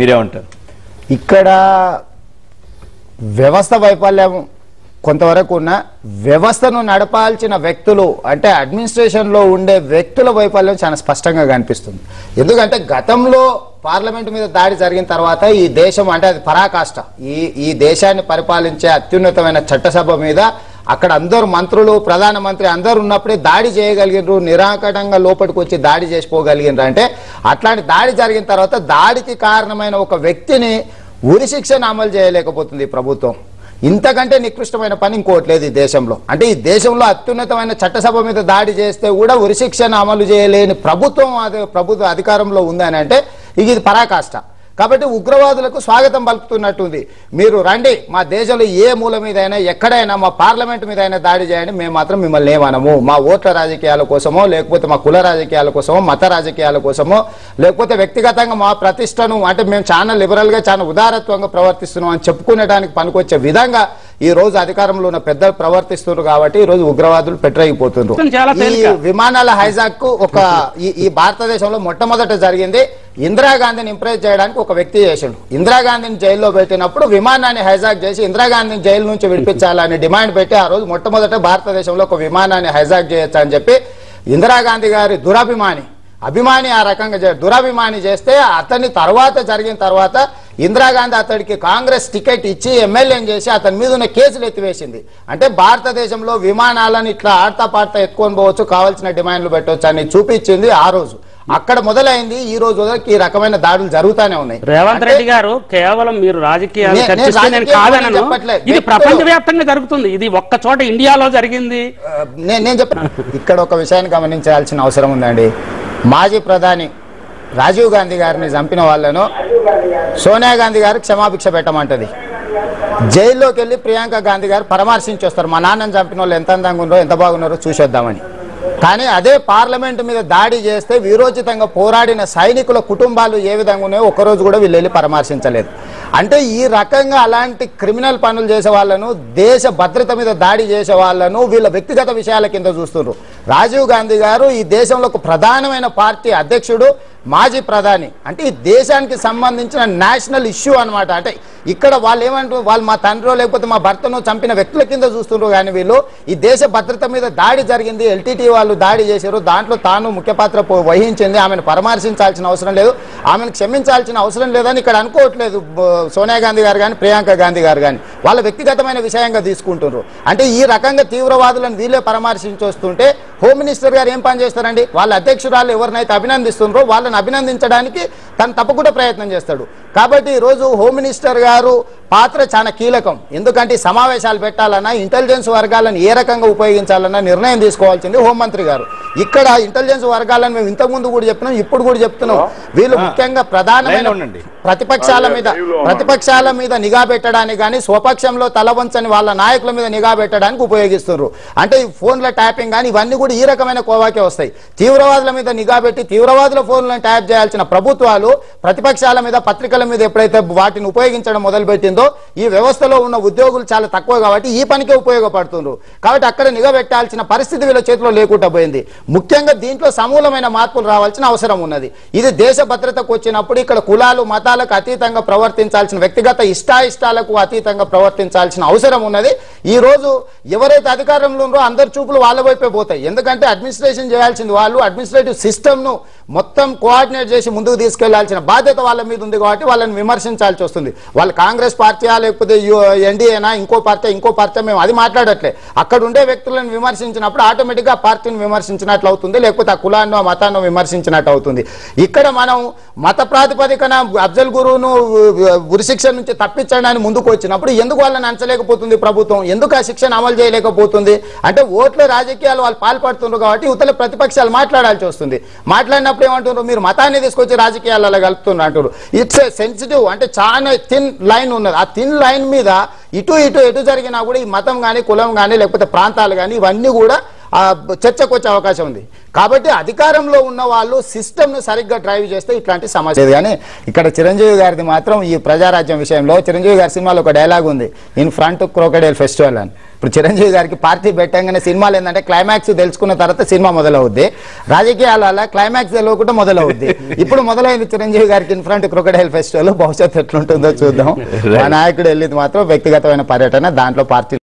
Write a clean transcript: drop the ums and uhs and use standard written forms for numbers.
మీరేమంటారు? ఇక్కడ వ్యవస్థ వైఫల్యం కొంతవరకు ఉన్న వ్యవస్థను నడపాల్సిన వ్యక్తులు అంటే అడ్మినిస్ట్రేషన్లో ఉండే వ్యక్తుల వైఫల్యం చాలా స్పష్టంగా కనిపిస్తుంది. ఎందుకంటే గతంలో పార్లమెంట్ మీద దాడి జరిగిన తర్వాత ఈ దేశం అంటే అది పరాకాష్ట, ఈ దేశాన్ని పరిపాలించే అత్యున్నతమైన చట్టసభ మీద అక్కడ అందరు మంత్రులు ప్రధానమంత్రి అందరు ఉన్నప్పుడే దాడి చేయగలిగినారు, నిరాకటంగా లోపలికి వచ్చి దాడి చేసిపోగలిగినారు. అంటే అట్లాంటి దాడి జరిగిన తర్వాత దాడికి కారణమైన ఒక వ్యక్తిని ఉరి శిక్షను అమలు చేయలేకపోతుంది ప్రభుత్వం. ఇంతకంటే నికృష్టమైన పని ఇంకోటి లేదు ఈ దేశంలో. అంటే ఈ దేశంలో అత్యున్నతమైన చట్టసభ మీద దాడి చేస్తే కూడా ఉరి శిక్షను అమలు చేయలేని ప్రభుత్వ అధికారంలో ఉందని అంటే ఇది పరాకాష్ట. కాబట్టి ఉగ్రవాదులకు స్వాగతం పలుకుతున్నట్టుంది. మీరు రండి, మా దేశంలో ఏ మూల మీదైనా ఎక్కడైనా మా పార్లమెంట్ మీద అయినా దాడి చేయండి, మేము మాత్రం మిమ్మల్ని ఏమనము. మా ఓట్ల రాజకీయాల కోసమో లేకపోతే మా కుల రాజకీయాల కోసమో మత రాజకీయాల కోసమో లేకపోతే వ్యక్తిగతంగా మా ప్రతిష్టను అంటే మేము చాలా లిబరల్గా చాలా ఉదారత్వంగా ప్రవర్తిస్తున్నాం అని చెప్పుకునేడానికి పనికొచ్చే విధంగా ఈ రోజు అధికారంలో ఉన్న పెద్దలు ప్రవర్తిస్తున్నారు. కాబట్టి ఈ రోజు ఉగ్రవాదులు పెట్టరైపోతున్నారు. ఈ విమానాల హైజాక్ ఈ భారతదేశంలో మొట్టమొదట జరిగింది ఇందిరాగాంధీని ఇంప్రెస్ చేయడానికి ఒక వ్యక్తి చేసిండు. ఇందిరాగాంధీని జైల్లో పెట్టినప్పుడు విమానాన్ని హైజాక్ చేసి ఇందిరాగాంధీని జైలు నుంచి విడిపించాలని డిమాండ్ పెట్టి ఆ రోజు మొట్టమొదట భారతదేశంలో ఒక విమానాన్ని హైజాక్ చేయొచ్చు అని చెప్పి ఇందిరాగాంధీ గారి అభిమాని ఆ రకంగా దురభిమాని చేస్తే అతన్ని జరిగిన తర్వాత ఇందిరాగాంధీ అతడికి కాంగ్రెస్ టికెట్ ఇచ్చి ఎమ్మెల్యేని చేసి అతని మీద ఉన్న కేసులు ఎత్తివేసింది. అంటే భారతదేశంలో విమానాలను ఇట్లా ఆడతా పాడతా ఎత్తుకొని పోవచ్చు, కావాల్సిన డిమాండ్లు పెట్టవచ్చు అని చూపించింది ఆ రోజు. అక్కడ మొదలైంది. ఈ రోజు ఈ రకమైన దాడులు జరుగుతూనే ఉన్నాయి. రేవంత్ రెడ్డి గారు కేవలం మీరు రాజకీయాలు ఇది ప్రపంచవ్యాప్తంగా జరుగుతుంది, ఇది ఒక్క చోట ఇండియాలో జరిగింది. నేను చెప్పాను ఇక్కడ ఒక విషయాన్ని గమనించాల్సిన అవసరం ఉందండి. మాజీ ప్రధాని రాజీవ్ గాంధీ గారిని చంపిన వాళ్ళను సోనియా గాంధీ గారు క్షమాభిక్ష పెట్టమంటది. జైల్లోకి వెళ్ళి ప్రియాంక గాంధీ గారు పరామర్శించి వస్తారు, మా నాన్నని చంపిన వాళ్ళు ఎంత అందంగా ఉన్నారో ఎంత బాగున్నారో చూసొద్దామని. కానీ అదే పార్లమెంట్ మీద దాడి చేస్తే వీరోచితంగా పోరాడిన సైనికుల కుటుంబాలు ఏ విధంగా ఉన్నాయో ఒక్కరోజు కూడా వీళ్ళు వెళ్ళి పరామర్శించలేదు. అంటే ఈ రకంగా అలాంటి క్రిమినల్ పనులు చేసే వాళ్ళను, దేశ భద్రత మీద దాడి చేసే వాళ్ళను వీళ్ళ వ్యక్తిగత విషయాల కింద చూస్తున్నారు. రాజీవ్ గాంధీ గారు ఈ దేశంలో ఒక ప్రధానమైన పార్టీ అధ్యక్షుడు, మాజీ ప్రధాని. అంటే ఈ దేశానికి సంబంధించిన నేషనల్ ఇష్యూ అనమాట. అంటే ఇక్కడ వాళ్ళు ఏమంటారు, వాళ్ళు మా తండ్రో లేకపోతే మా భర్తను చంపిన వ్యక్తుల కింద చూస్తున్నారు. కానీ వీళ్ళు ఈ దేశ భద్రత మీద దాడి జరిగింది, ఎల్టీటీ వాళ్ళు దాడి చేశారు, దాంట్లో తాను ముఖ్య పాత్ర వహించింది, ఆమెను పరామర్శించాల్సిన అవసరం లేదు, ఆమెను క్షమించాల్సిన అవసరం లేదని ఇక్కడ అనుకోవట్లేదు సోనియా గాంధీ గారు కానీ ప్రియాంక గాంధీ గారు కానీ. వాళ్ళ వ్యక్తిగతమైన విషయంగా తీసుకుంటున్నారు. అంటే ఈ రకంగా తీవ్రవాదులను వీళ్ళే పరామర్శించొస్తుంటే హోమ్ మినిస్టర్ గారు ఏం పని చేస్తారండి? వాళ్ళ అధ్యక్షురాలు ఎవరినైతే అభినందిస్తున్నారో వాళ్ళని అభినందించడానికి తను తప్పకుండా ప్రయత్నం చేస్తాడు. కాబట్టి ఈరోజు హోమ్ మినిస్టర్ గారు పాత్ర చాలా కీలకం. ఎందుకంటే సమావేశాలు పెట్టాలన్నా ఇంటెలిజెన్స్ వర్గాలను ఏ రకంగా ఉపయోగించాలన్నా నిర్ణయం తీసుకోవాల్సింది హోంమంత్రి గారు. ఇక్కడ ఇంటెలిజెన్స్ వర్గాలను మేము ఇంతకుముందు కూడా చెప్తున్నాం, ఇప్పుడు కూడా చెప్తున్నాం. వీళ్ళు ముఖ్యంగా ప్రధానమైన ప్రతిపక్షాల మీద నిఘా పెట్టడానికి కానీ స్వపక్షంలో తల వంచని వాళ్ళ నాయకుల మీద నిఘా పెట్టడానికి ఉపయోగిస్తున్నారు. అంటే ఈ ఫోన్ల ట్యాపింగ్ కానీ ఇవన్నీ కూడా ఈ రకమైన కోవాకే వస్తాయి. తీవ్రవాదుల మీద నిఘా పెట్టి తీవ్రవాదుల ఫోన్లను ట్యాప్ చేయాల్సిన ప్రభుత్వాలు ప్రతిపక్షాల మీద పత్రికల మీద ఎప్పుడైతే వాటిని ఉపయోగించడం మొదలుపెట్టిందో ఈ వ్యవస్థలో ఉన్న ఉద్యోగులు చాలా తక్కువ కాబట్టి ఈ పనికే ఉపయోగపడుతున్నారు. కాబట్టి అక్కడ నిఘా పెట్టాల్సిన పరిస్థితి వీళ్ళ చేతిలో లేకుండా పోయింది. ముఖ్యంగా దీంట్లో సమూలమైన మార్పులు రావాల్సిన అవసరం ఉన్నది. ఇది దేశ భద్రతకు వచ్చినప్పుడు ఇక్కడ కులాలు మతాలకు అతీతంగా ప్రవర్తించాల్సిన, వ్యక్తిగత ఇష్టాయిష్టాలకు అతీతంగా ప్రవర్తించాల్సిన అవసరం ఉన్నది. ఈ రోజు ఎవరైతే అధికారంలో ఉన్నారో అందరి చూపులు వాళ్ళ వైపే పోతాయి. ఎందుకంటే అడ్మినిస్ట్రేషన్ చేయాల్సింది వాళ్ళు, అడ్మినిస్ట్రేటివ్ సిస్టమ్ ను మొత్తం కోఆర్డినేట్ చేసి ముందుకు తీసుకెళ్లాల్సిన బాధ్యత వాళ్ళ మీద ఉంది. కాబట్టి వాళ్ళని విమర్శించాల్సి వస్తుంది. వాళ్ళు కాంగ్రెస్ పార్టీయా లేకపోతే ఎన్డీఏనా ఇంకో పార్టీ మేము అది మాట్లాడట్లే. అక్కడ ఉండే వ్యక్తులను విమర్శించినప్పుడు ఆటోమేటిక్ గా పార్టీని విమర్శించినట్లు అవుతుంది, లేకపోతే ఆ కులాన్నో మతాన్నో విమర్శించినట్టు అవుతుంది. ఇక్కడ మనం మత ప్రాతిపదికన అఫ్జల్ గురువును ఉరిశిక్ష నుంచి తప్పించడానికి ముందుకు వచ్చినప్పుడు ఎందుకు వాళ్ళని అంచలేకపోతుంది ప్రభుత్వం? ఎందుకు ఆ శిక్షను అమలు చేయలేకపోతుంది? అంటే ఓట్ల రాజకీయాలు వాళ్ళు పాల్పడుతున్నారు కాబట్టి ఇవతల ప్రతిపక్షాలు మాట్లాడాల్సి వస్తుంది. మాట్లాడినప్పుడు ఏమంటున్నారు, మీరు మతాన్ని తీసుకొచ్చి రాజకీయాలలో కలుపుతున్నారు అంటారు. ఇట్స్ ఏ సెన్సిటివ్, అంటే చాలా థిన్ లైన్ ఉన్నది. ఆ థిన్ లైన్ మీద ఎటు జరిగినా కూడా ఈ మతం కానీ కులం కానీ లేకపోతే ప్రాంతాలు కానీ ఇవన్నీ కూడా చర్చకు వచ్చే అవకాశం ఉంది. కాబట్టి అధికారంలో ఉన్న వాళ్ళు సిస్టమ్ ను సరిగ్గా డ్రైవ్ చేస్తే ఇట్లాంటి సమస్య లేదు. కానీ ఇక్కడ చిరంజీవి గారిది మాత్రం ఈ ప్రజారాజ్యం విషయంలో చిరంజీవి గారి సినిమాలో ఒక డైలాగ్ ఉంది, ఇన్ ఫ్రంట్ క్రోకడైల్ ఫెస్టివల్ అని. ఇప్పుడు చిరంజీవి గారికి పార్టీ పెట్టంగానే సినిమాలు ఏంటంటే క్లైమాక్స్ తెలుసుకున్న తర్వాత సినిమా మొదలవుద్ది, రాజకీయాల క్లైమాక్స్ తెలియకుండా మొదలవుద్ది. ఇప్పుడు మొదలైంది చిరంజీవి గారికి ఇన్ఫ్రంట్ క్రొకడైల్ ఫెస్టివల్, భవిష్యత్తు ఎట్లుంటుందో చూద్దాం. మా నాయకుడు వెళ్ళింది మాత్రం వ్యక్తిగతమైన పర్యటన, దాంట్లో పార్టీ